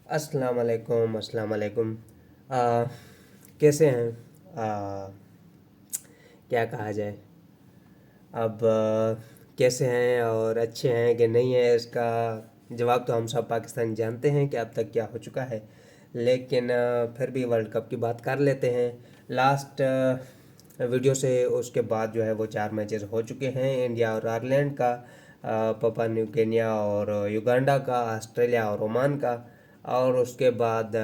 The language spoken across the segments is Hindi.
अस्सलाम वालेकुम। कैसे हैं? आ, क्या कहा जाए? अब कैसे हैं और अच्छे हैं कि नहीं है, इसका जवाब तो हम सब पाकिस्तानी जानते हैं कि अब तक क्या हो चुका है। लेकिन फिर भी वर्ल्ड कप की बात कर लेते हैं। लास्ट वीडियो से उसके बाद जो है वो 4 मैचेस हो चुके हैं, इंडिया और आयरलैंड का, पापुआ न्यू गिनिया और युगांडा का, ऑस्ट्रेलिया और ओमान का, और उसके बाद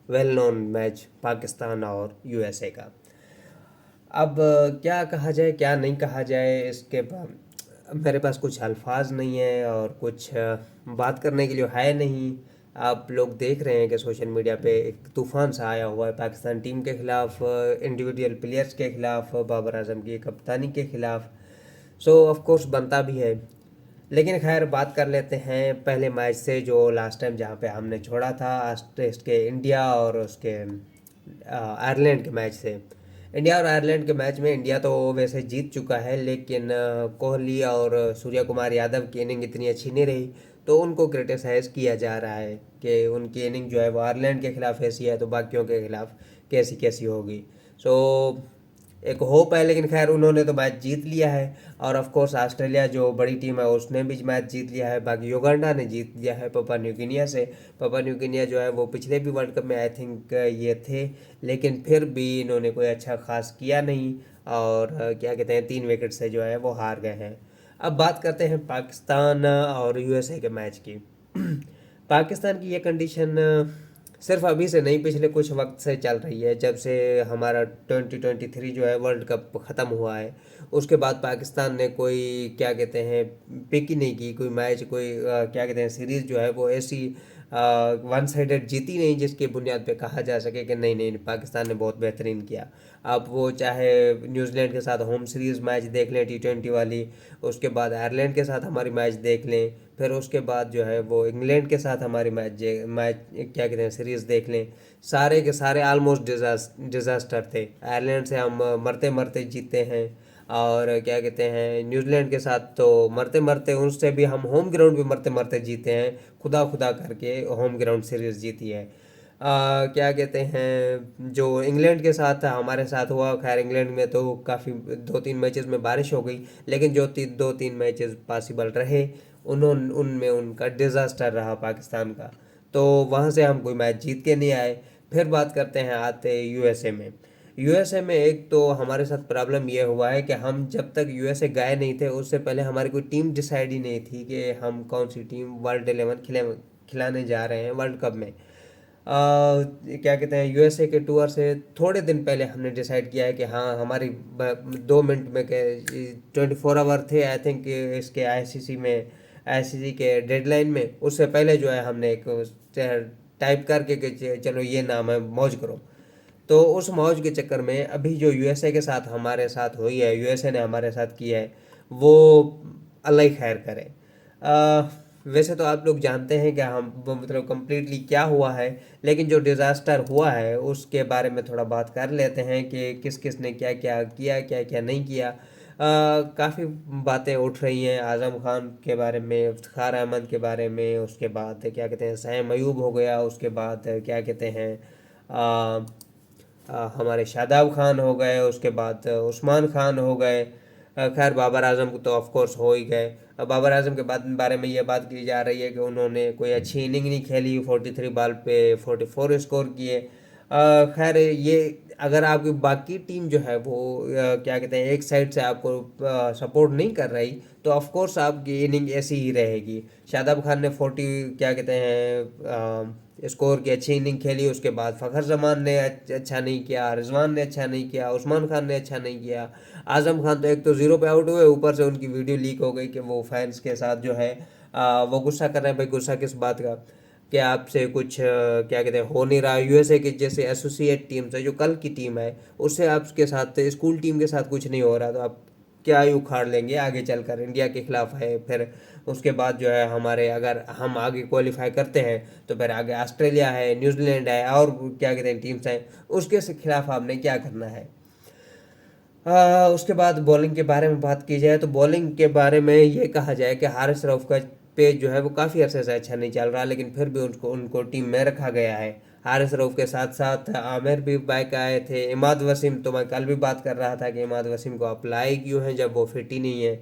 वेल नोन मैच पाकिस्तान और यूएसए का। अब क्या कहा जाए क्या नहीं कहा जाए, इसके बाद मेरे पास कुछ अल्फाज नहीं है और कुछ बात करने के लिए है नहीं। आप लोग देख रहे हैं कि सोशल मीडिया पे एक तूफान सा आया हुआ है पाकिस्तान टीम के खिलाफ, इंडिविजुअल प्लेयर्स के खिलाफ, बाबर आजम की कप्तानी के खिलाफ। सो ऑफ कोर्स बनता भी है। लेकिन खैर बात कर लेते हैं पहले मैच से, जो लास्ट टाइम जहाँ पे हमने छोड़ा था, टेस्ट के इंडिया और उसके आयरलैंड के मैच से। इंडिया और आयरलैंड के मैच में इंडिया तो वैसे जीत चुका है, लेकिन कोहली और सूर्य कुमार यादव की इनिंग इतनी अच्छी नहीं रही, तो उनको क्रिटिसाइज किया जा रहा है कि उनकी इनिंग जो है वो आयरलैंड के खिलाफ ऐसी है तो बाकियों के खिलाफ कैसी कैसी होगी। सो एक होप है, लेकिन खैर उन्होंने तो मैच जीत लिया है। और ऑफ कोर्स ऑस्ट्रेलिया जो बड़ी टीम है उसने भी मैच जीत लिया है, बाकी युगांडा ने जीत लिया है पापुआ न्यू गिनिया से। पापुआ न्यू गिनिया जो है वो पिछले भी वर्ल्ड कप में आई थिंक ये थे, लेकिन फिर भी इन्होंने कोई अच्छा खास किया नहीं, और क्या कहते हैं, 3 विकेट से जो है वो हार गए हैं। अब बात करते हैं पाकिस्तान और यूएसए के मैच की। पाकिस्तान की ये कंडीशन सिर्फ अभी से नहीं, पिछले कुछ वक्त से चल रही है। जब से हमारा 2023 जो है वर्ल्ड कप ख़त्म हुआ है, उसके बाद पाकिस्तान ने कोई क्या कहते हैं पिक ही नहीं की, कोई मैच, कोई क्या कहते हैं सीरीज़ जो है वो ऐसी वन साइडेड जीती नहीं जिसकी बुनियाद पे कहा जा सके कि नहीं नहीं पाकिस्तान ने बहुत बेहतरीन किया। अब वो चाहे न्यूजीलैंड के साथ होम सीरीज़ मैच देख लें T20 वाली, उसके बाद आयरलैंड के साथ हमारी मैच देख लें, फिर उसके बाद जो है वो इंग्लैंड के साथ हमारी मैच क्या कहते हैं सीरीज़ देख लें, सारे के सारे आलमोस्ट डिज़ास्टर थे। आयरलैंड से हम मरते मरते जीते हैं, और क्या कहते हैं न्यूजीलैंड के साथ तो मरते मरते, उनसे भी हम होम ग्राउंड पे मरते मरते जीते हैं, खुदा खुदा करके होम ग्राउंड सीरीज़ जीती है। क्या कहते हैं जो इंग्लैंड के साथ हमारे साथ हुआ, खैर इंग्लैंड में तो काफ़ी 2-3 मैचेस में बारिश हो गई, लेकिन जो 2-3 मैचेस पॉसिबल रहे उनमें उनका डिज़ास्टर रहा पाकिस्तान का। तो वहाँ से हम कोई मैच जीत के नहीं आए। फिर बात करते हैं, आते यूएसए में। यूएसए में एक तो हमारे साथ प्रॉब्लम ये हुआ है कि हम जब तक यूएसए गए नहीं थे उससे पहले हमारी कोई टीम डिसाइड ही नहीं थी कि हम कौन सी टीम वर्ल्ड 11 खिलाने जा रहे हैं वर्ल्ड कप में। क्या कहते हैं यूएसए के टूर से थोड़े दिन पहले हमने डिसाइड किया है कि हाँ हमारी 2 मिनट में के 24 आवर थे आई थिंक इसके आईसीसी में, आईसीसी के डेडलाइन में, उससे पहले जो है हमने एक टाइप करके कि चलो ये नाम है, मौज करो। तो उस मौज के चक्कर में अभी जो यूएसए के साथ हमारे साथ हुई है, यूएसए ने हमारे साथ किया है, वो अल्लाह ही खैर करे। वैसे तो आप लोग जानते हैं कि हम वो मतलब कंप्लीटली क्या हुआ है, लेकिन जो डिज़ास्टर हुआ है उसके बारे में थोड़ा बात कर लेते हैं कि किस किस ने क्या क्या किया, क्या क्या नहीं किया। काफ़ी बातें उठ रही हैं आज़म खान के बारे में, इफ्तिखार अहमद के बारे में, उसके बाद क्या कहते हैं सैम अयूब हो गया, उसके बाद क्या कहते हैं हमारे शादाब खान हो गए, उसके बाद उस्मान खान हो गए। खैर बाबर आजम को तो ऑफ कोर्स हो ही गए। अब बाबर आजम के बारे में ये बात की जा रही है कि उन्होंने कोई अच्छी इनिंग नहीं खेली, 43 बॉल पे 44 स्कोर किए। खैर ये अगर आपकी बाकी टीम जो है वो क्या कहते हैं एक साइड से आपको सपोर्ट नहीं कर रही, तो ऑफ कोर्स आपकी इनिंग ऐसी ही रहेगी। शादाब खान ने 40 क्या कहते हैं स्कोर की अच्छी इनिंग खेली, उसके बाद फ़खर जमान ने अच्छा नहीं किया, रिजवान ने अच्छा नहीं किया, उस्मान खान ने अच्छा नहीं किया। आज़म खान तो एक तो ज़ीरो पे आउट हुए, ऊपर से उनकी वीडियो लीक हो गई कि वो फैंस के साथ जो है वो गुस्सा कर रहे हैं। भाई गुस्सा किस बात का, कि आपसे कुछ क्या कहते हैं हो नहीं रहा। यूएसए के जैसे एसोसिएट टीम से जो कल की टीम है, उससे आपके साथ स्कूल टीम के साथ कुछ नहीं हो रहा, तो आप क्या ही उखाड़ लेंगे आगे चलकर, इंडिया के खिलाफ है। फिर उसके बाद जो है हमारे, अगर हम आगे क्वालिफाई करते हैं तो फिर आगे ऑस्ट्रेलिया है, न्यूजीलैंड है, और क्या कहते हैं टीम्स हैं, उसके खिलाफ आपने क्या करना है। उसके बाद बॉलिंग के बारे में बात की जाए तो बॉलिंग के बारे में ये कहा जाए कि हारिस रऊफ का पेज जो है वो काफ़ी अरसे से अच्छा नहीं चल रहा, लेकिन फिर भी उनको उनको टीम में रखा गया है। हारिस रऊफ के साथ साथ आमिर भी बैक आए थे। इमाद वसीम, तो मैं कल भी बात कर रहा था कि इमाद वसीम को अप्लाई क्यों है जब वो फिट ही नहीं है।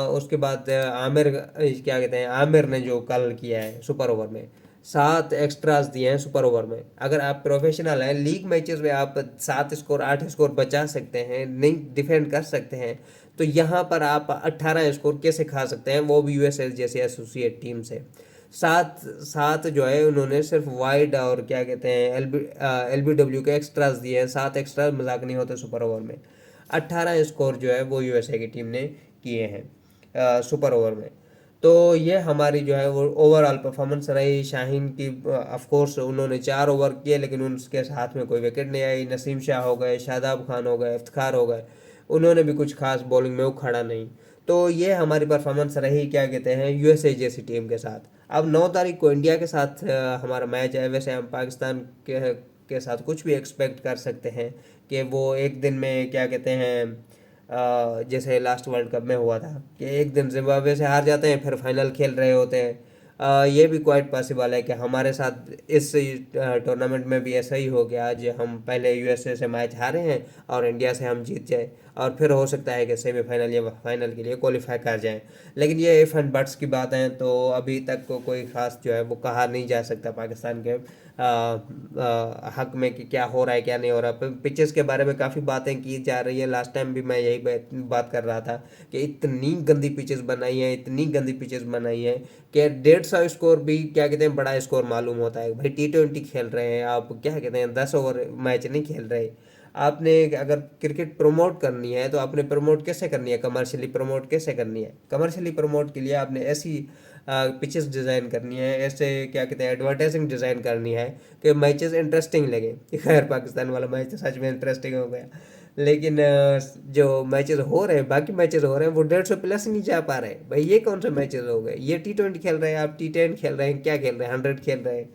उसके बाद आमिर, क्या कहते हैं, आमिर ने जो कल किया है सुपर ओवर में, 7 एक्स्ट्रास दिए हैं सुपर ओवर में। अगर आप प्रोफेशनल हैं, लीग मैचेस में आप 7 स्कोर 8 स्कोर बचा सकते हैं, नहीं डिफेंड कर सकते हैं, तो यहाँ पर आप 18 स्कोर कैसे खा सकते हैं, वो भी यूएसएल जैसी एसोसिएट टीम से। सात सात जो है उन्होंने सिर्फ वाइड और क्या कहते हैं एलबीडब्ल्यू के एक्स्ट्रास दिए हैं। 7 एक्स्ट्रा मजाक नहीं होते सुपर ओवर में। 18 स्कोर जो है वो यूएसए की टीम ने किए हैं सुपर ओवर में। तो ये हमारी जो है वो ओवरऑल परफॉर्मेंस रही। शाहीन की ऑफ कोर्स उन्होंने 4 ओवर किए, लेकिन उनके साथ में कोई विकेट नहीं आई। नसीम शाह हो गए, शादाब खान हो गए, इफ्तिखार हो गए, उन्होंने भी कुछ खास बॉलिंग में उखाड़ा नहीं। तो ये हमारी परफॉर्मेंस रही, क्या कहते हैं, यूएसए जैसी टीम के साथ। अब 9 तारीख को इंडिया के साथ हमारा मैच है। वैसे हम पाकिस्तान के साथ कुछ भी एक्सपेक्ट कर सकते हैं कि वो एक दिन में, क्या कहते हैं, जैसे लास्ट वर्ल्ड कप में हुआ था कि एक दिन जिम्बाब्वे से हार जाते हैं, फिर फाइनल खेल रहे होते हैं। ये भी क्वाइट पॉसिबल है कि हमारे साथ इस टूर्नामेंट में भी ऐसा ही हो गया। आज हम पहले यूएसए से मैच हारे हैं और इंडिया से हम जीत जाए, और फिर हो सकता है कि सेमीफाइनल या फाइनल के लिए क्वालिफाई कर जाएं। लेकिन ये इफ़ एंड बट्स की बात है, तो अभी तक को कोई खास जो है वो कहा नहीं जा सकता पाकिस्तान के हक में कि क्या हो रहा है क्या नहीं हो रहा। पिचेस के बारे में काफ़ी बातें की जा रही है। लास्ट टाइम भी मैं यही बात कर रहा था कि इतनी गंदी पिचेस बनाई है, इतनी गंदी पिचेस बनाई है कि 150 स्कोर भी, क्या कहते हैं, बड़ा स्कोर मालूम होता है। भाई T20 खेल रहे हैं आप, क्या कहते हैं, 10 ओवर मैच नहीं खेल रहे। आपने अगर क्रिकेट प्रमोट करनी है तो आपने प्रमोट कैसे करनी है, कमर्शियली प्रमोट कैसे करनी है। कमर्शियली प्रमोट के लिए आपने ऐसी पिचेस डिज़ाइन करनी है, ऐसे क्या कहते हैं एडवर्टाइजिंग डिज़ाइन करनी है कि मैचेस इंटरेस्टिंग लगे। खैर पाकिस्तान वाला मैच तो सच में इंटरेस्टिंग हो गया, लेकिन जो मैचेस हो रहे हैं, बाकी मैचेस हो रहे हैं, वो 150 प्लस नहीं जा पा रहे। भाई ये कौन से मैचेस हो गए। ये T20 खेल रहे हैं आप, T10 खेल रहे हैं, क्या खेल रहे हैं, 100 खेल रहे हैं।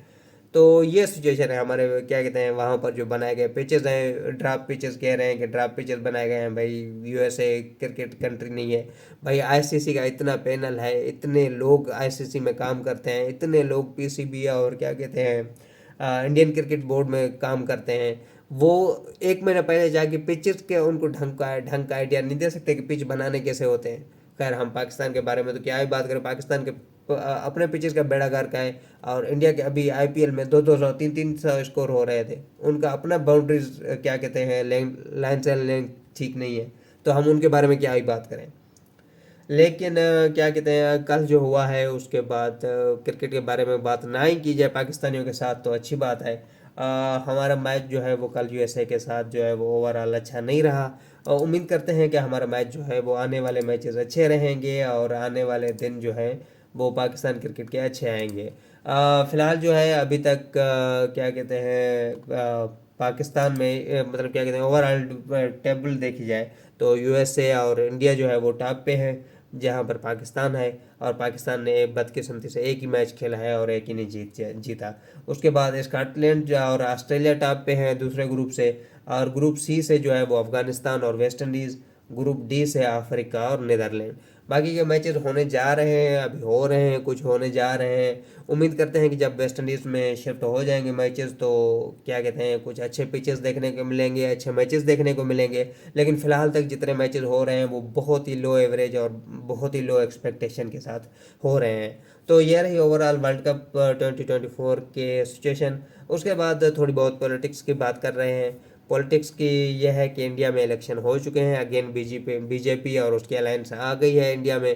तो ये सिचुएशन है हमारे, क्या कहते हैं, वहाँ पर जो बनाए गए पिचेस हैं, ड्राफ्ट पिचेस कह रहे हैं कि ड्राफ्ट पिचेस बनाए गए हैं। भाई यूएसए क्रिकेट कंट्री नहीं है। भाई आईसीसी का इतना पैनल है, इतने लोग आईसीसी में काम करते हैं, इतने लोग पीसीबी और क्या कहते हैं इंडियन क्रिकेट बोर्ड में काम करते हैं। वो एक महीना पहले जाके पिचेस के उनको ढंग का आइडिया नहीं दे सकते कि पिच बनाने कैसे होते हैं। खैर हम पाकिस्तान के बारे में तो क्या ही बात करें। पाकिस्तान के अपने पिचेस का बेड़ा गर्क है, और इंडिया के अभी आईपीएल में 200 300 स्कोर हो रहे थे। उनका अपना बाउंड्रीज, क्या कहते हैं, लाइन से लेंथ ठीक नहीं है, तो हम उनके बारे में क्या ही बात करें। लेकिन क्या कहते हैं, कल जो हुआ है उसके बाद क्रिकेट के बारे में बात ना ही की जाए पाकिस्तानियों के साथ तो अच्छी बात है। हमारा मैच जो है वो कल यूएसए के साथ जो है वो ओवरऑल अच्छा नहीं रहा, और उम्मीद करते हैं कि हमारा मैच जो है वो आने वाले मैचेस अच्छे रहेंगे, और आने वाले दिन जो है वो पाकिस्तान क्रिकेट के अच्छे आएंगे। फ़िलहाल जो है अभी तक क्या कहते हैं, पाकिस्तान में मतलब क्या कहते हैं, ओवरऑल टेबल देखी जाए तो यूएसए और इंडिया जो है वो टॉप पे है, जहां पर पाकिस्तान है। और पाकिस्तान ने बदकिस्मती से एक ही मैच खेला है और एक ही नहीं जीता। उसके बाद स्कॉटलैंड और ऑस्ट्रेलिया टॉप पे हैं दूसरे ग्रुप से, और ग्रुप सी से जो है वो अफगानिस्तान और वेस्ट इंडीज़, ग्रुप डी से अफ्रीका और नीदरलैंड। बाकी के मैचेस होने जा रहे हैं, अभी हो रहे हैं, कुछ होने जा रहे हैं। उम्मीद करते हैं कि जब वेस्ट इंडीज़ में शिफ्ट हो जाएंगे मैचेस, तो क्या कहते हैं, कुछ अच्छे पिचेस देखने को मिलेंगे, अच्छे मैचेस देखने को मिलेंगे। लेकिन फ़िलहाल तक जितने मैचेस हो रहे हैं वो बहुत ही लो एवरेज और बहुत ही लो एक्सपेक्टेशन के साथ हो रहे हैं। तो ये रही ओवरऑल वर्ल्ड कप 2024 के सिचुएशन। उसके बाद थोड़ी बहुत पॉलिटिक्स की बात कर रहे हैं। पॉलिटिक्स की यह है कि इंडिया में इलेक्शन हो चुके हैं, अगेन बीजेपी और उसकी अलायंस आ गई है इंडिया में।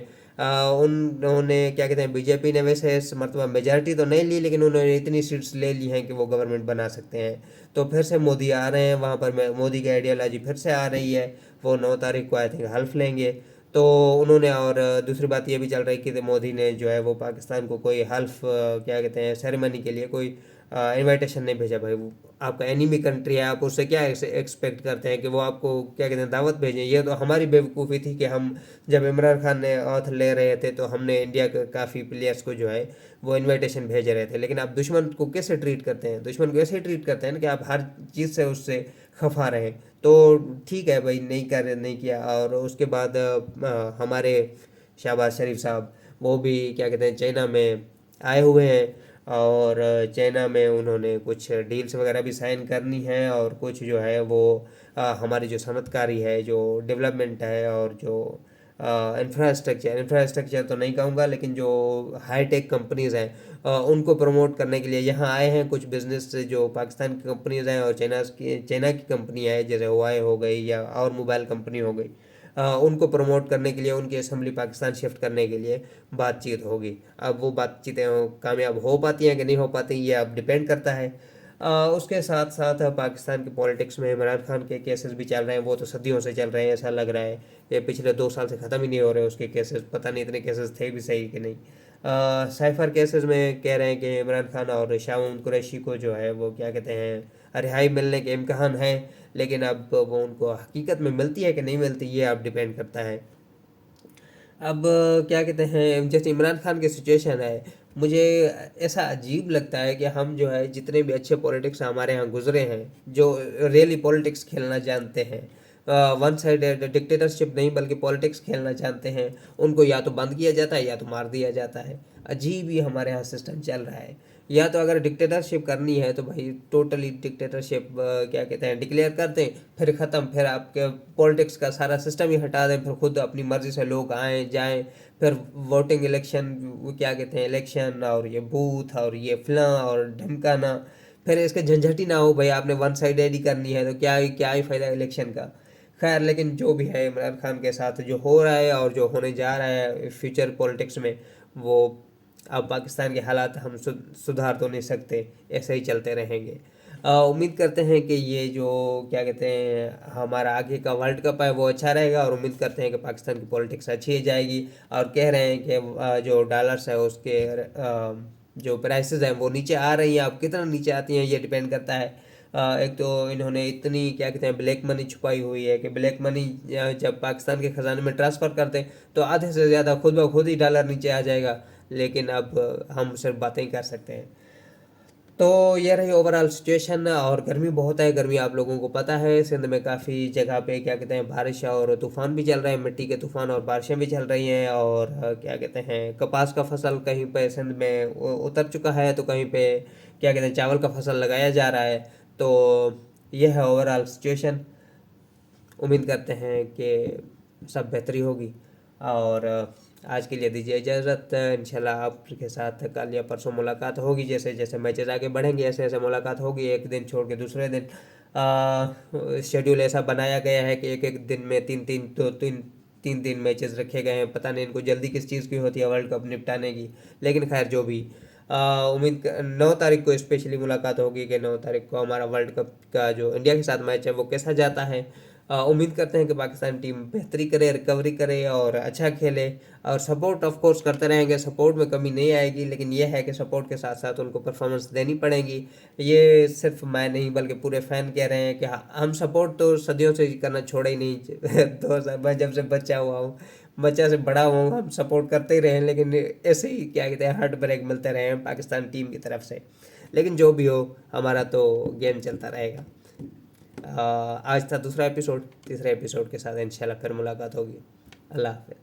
उन्होंने, क्या कहते हैं, बीजेपी ने वैसे इस मरतबा मेजॉरिटी तो नहीं ली, लेकिन उन्होंने इतनी सीट्स ले ली हैं कि वो गवर्नमेंट बना सकते हैं। तो फिर से मोदी आ रहे हैं वहाँ पर, मोदी की आइडियोलॉजी फिर से आ रही है। वो 9 तारीख को आई थिंक हल्फ लेंगे। तो उन्होंने, और दूसरी बात ये भी चल रही कि मोदी ने जो है वो पाकिस्तान को कोई हल्फ, क्या कहते हैं, सेरेमनी के लिए कोई इनविटेशन नहीं भेजा। भाई वो आपका एनिमी कंट्री है, आप उससे क्या एक्सपेक्ट करते हैं कि वो आपको, क्या कहते हैं, दावत भेजें। ये तो हमारी बेवकूफ़ी थी कि हम जब इमरान खान ने ऑथ ले रहे थे तो हमने इंडिया के काफ़ी प्लेयर्स को जो है वो इनविटेशन भेज रहे थे। लेकिन आप दुश्मन को कैसे ट्रीट करते हैं, दुश्मन को ऐसे ट्रीट करते हैं ना कि आप हर चीज़ से उससे खफा रहें। तो ठीक है भाई, नहीं किया। और उसके बाद हमारे शहबाज शरीफ साहब, वो भी क्या कहते हैं चाइना में आए हुए हैं, और चाइना में उन्होंने कुछ डील्स वगैरह भी साइन करनी है, और कुछ जो है वो हमारी जो सनतकारी है, जो डेवलपमेंट है, और जो इंफ्रास्ट्रक्चर तो नहीं कहूँगा, लेकिन जो हाईटेक कंपनीज़ हैं उनको प्रमोट करने के लिए यहाँ आए हैं। कुछ बिजनेस जो पाकिस्तान की कंपनीज़ हैं और चाइना की कंपनियाँ हैं, जैसे हुआई हो गई या और मोबाइल कंपनी हो गई, उनको प्रमोट करने के लिए, उनकी असेंबली पाकिस्तान शिफ्ट करने के लिए बातचीत होगी। अब वो बातचीतें कामयाब हो पाती हैं कि नहीं हो पाती, ये अब डिपेंड करता है। उसके साथ साथ पाकिस्तान की पॉलिटिक्स में इमरान खान के केसेस भी चल रहे हैं। वो तो सदियों से चल रहे हैं, ऐसा लग रहा है ये पिछले 2 साल से ख़त्म ही नहीं हो रहे उसके केसेस। पता नहीं इतने केसेस थे भी सही कि नहीं। साइफर केसेस में कह रहे हैं कि इमरान खान और शाहून कुरैशी को जो है वो क्या कहते हैं रिहाई मिलने के इम्कान है, लेकिन अब वो उनको हकीकत में मिलती है कि नहीं मिलती, ये अब डिपेंड करता है। अब क्या कहते हैं, जैसे इमरान खान की सिचुएशन है, मुझे ऐसा अजीब लगता है कि हम जो है जितने भी अच्छे पॉलिटिक्स हमारे यहाँ गुजरे हैं, जो रियली पॉलिटिक्स खेलना जानते हैं, वन साइड डिक्टेटरशिप नहीं बल्कि पॉलिटिक्स खेलना जानते हैं, उनको या तो बंद किया जाता है या तो मार दिया जाता है। अजीब ही हमारे यहाँ सिस्टम चल रहा है। या तो अगर डिक्टेटरशिप करनी है तो भाई टोटली डिक्टेटरशिप क्या कहते हैं डिक्लेयर कर दें, फिर ख़त्म, फिर आपके पॉलिटिक्स का सारा सिस्टम ही हटा दें, फिर खुद अपनी मर्ज़ी से लोग आएँ जाएँ, फिर वोटिंग इलेक्शन, वो क्या कहते हैं इलेक्शन, और ये बूथ और ये फलां और ढमकाना, फिर इसके झंझट ही ना हो भाई। आपने वन साइडेड ही करनी है तो क्या ही फ़ायदा इलेक्शन का। खैर, लेकिन जो भी है इमरान खान के साथ जो हो रहा है और जो होने जा रहा है फ्यूचर पॉलिटिक्स में, वो अब पाकिस्तान के हालात हम सुधार तो नहीं सकते, ऐसे ही चलते रहेंगे। उम्मीद करते हैं कि ये जो क्या कहते हैं हमारा आगे का वर्ल्ड कप है वो अच्छा रहेगा, और उम्मीद करते हैं कि पाकिस्तान की पॉलिटिक्स अच्छी जाएगी। और कह रहे हैं कि जो डॉलर्स है उसके जो प्राइसेस हैं वो नीचे आ रही हैं। अब कितना नीचे आती हैं ये डिपेंड करता है। एक तो इन्होंने इतनी क्या कहते हैं ब्लैक मनी छुपाई हुई है कि ब्लैक मनी जब पाकिस्तान के ख़जाने में ट्रांसफ़र करते हैं तो आधे से ज़्यादा खुद ब खुद ही डॉलर नीचे आ जाएगा। लेकिन अब हम सिर्फ बातें ही कर सकते हैं। तो ये रही ओवरऑल सिचुएशन। और गर्मी बहुत है, गर्मी आप लोगों को पता है सिंध में काफ़ी जगह पे क्या कहते हैं बारिश और तूफ़ान भी चल रहे हैं, मिट्टी के तूफ़ान और बारिशें भी चल रही हैं। और क्या कहते हैं कपास का फसल कहीं पे सिंध में उतर चुका है, तो कहीं पे क्या कहते हैं चावल का फसल लगाया जा रहा है। तो यह है ओवरऑल सिचुएशन। उम्मीद करते हैं कि सब बेहतरी होगी। और आज के लिए दीजिए इजाज़त। इंशाल्लाह आपके साथ कल या परसों मुलाकात होगी। जैसे जैसे मैचेस आगे बढ़ेंगे ऐसे ऐसे मुलाकात होगी, एक दिन छोड़ के दूसरे दिन। शेड्यूल ऐसा बनाया गया है कि एक एक दिन में तीन तीन मैचेस रखे गए हैं। पता नहीं इनको जल्दी किस चीज़ की होती है वर्ल्ड कप निपटाने की, लेकिन खैर जो भी। 9 तारीख को स्पेशली मुलाकात होगी कि 9 तारीख को हमारा वर्ल्ड कप का जो इंडिया के साथ मैच है वो कैसा जाता है। उम्मीद करते हैं कि पाकिस्तान टीम बेहतरी करे, रिकवरी करे और अच्छा खेले। और सपोर्ट ऑफ कोर्स करते रहेंगे, सपोर्ट में कमी नहीं आएगी, लेकिन यह है कि सपोर्ट के साथ साथ उनको परफॉर्मेंस देनी पड़ेगी। ये सिर्फ मैं नहीं बल्कि पूरे फ़ैन कह रहे हैं कि हम सपोर्ट तो सदियों से करना छोड़े ही नहीं। 2000 मैं जब से बच्चा हुआ हूँ, बच्चा से बड़ा हुआ हूँ, हम सपोर्ट करते ही रहे, लेकिन ऐसे ही क्या कहते हैं हार्ट ब्रेक मिलते रहे हैं पाकिस्तान टीम की तरफ से। लेकिन जो भी हो, हमारा तो गेम चलता रहेगा। आज था दूसरा एपिसोड, तीसरे एपिसोड के साथ इंशाल्लाह फिर मुलाकात होगी। अल्लाह हाफ़िज़।